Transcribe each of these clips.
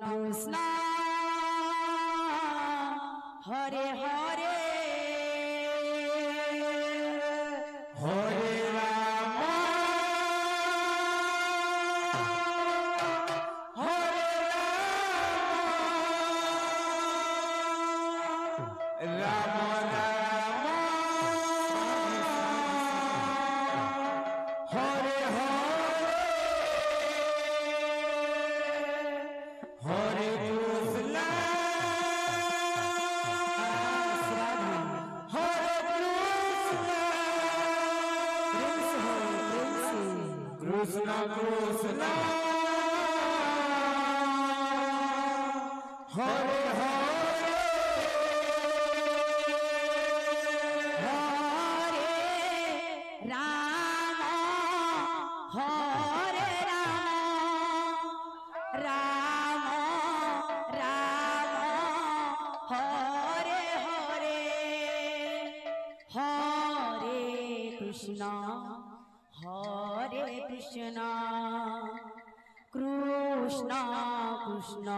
Krishna Hare Hare Hare Ram Hare Ram Ram Ram Hare Hare Hare Krishna Krishna Krishna Hare Krishna Krishna Krishna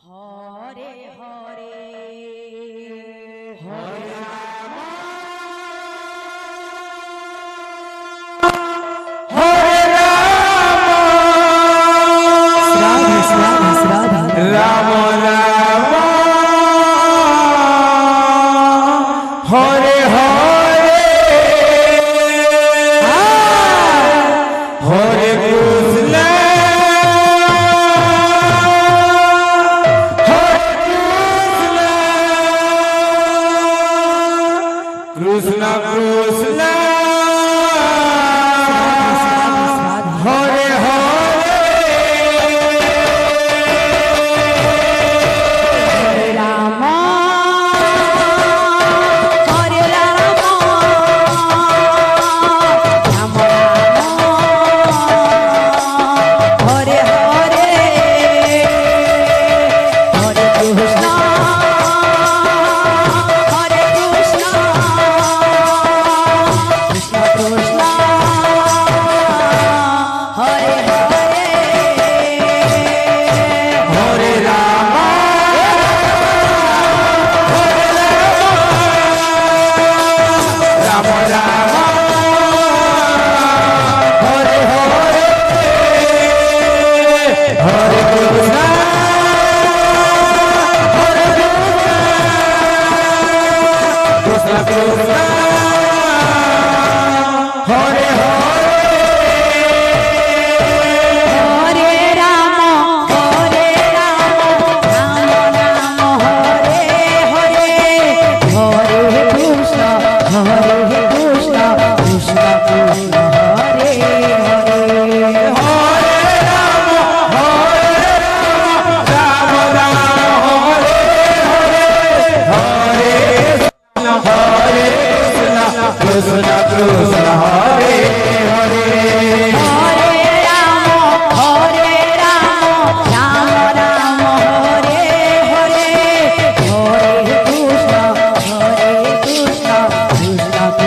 Hare Hare Hare Ram Hare Ram Ram Hare Hare Krishna Krishna Krishna Hare Ram Hare Ram Ram Ram Hare Hare Hare Krishna Krishna Krishna Hare Hare Hare Ram Ram Ram Hare Hare Krishna Krishna Krishna Hare Hare Ram Ram Ram Hare Hare Hare Krishna Krishna Krishna Hare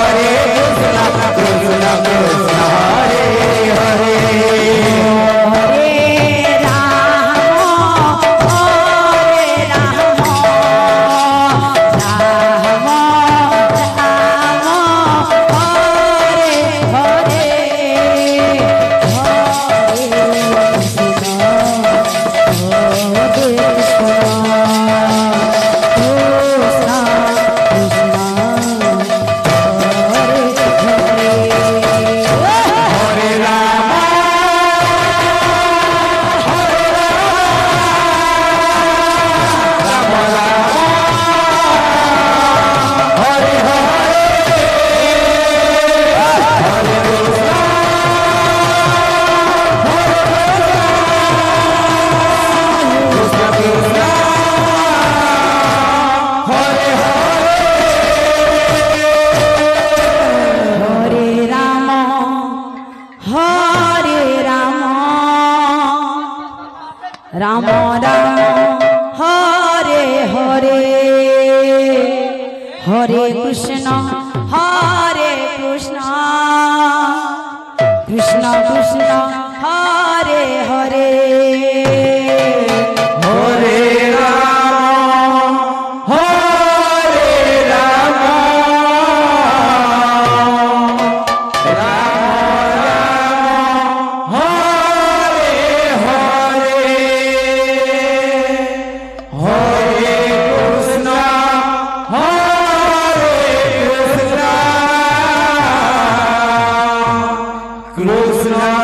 Hare Krishna Krishna Hare Hare Hare Ram Ram Ram Hare Hare Hare Krishna Krishna Krishna Hare Hare Ram Ram Hare Hare Hare Krishna Krishna Krishna Hare Hare Hare Ram Ram Ram Hare Hare Hare Krishna Krishna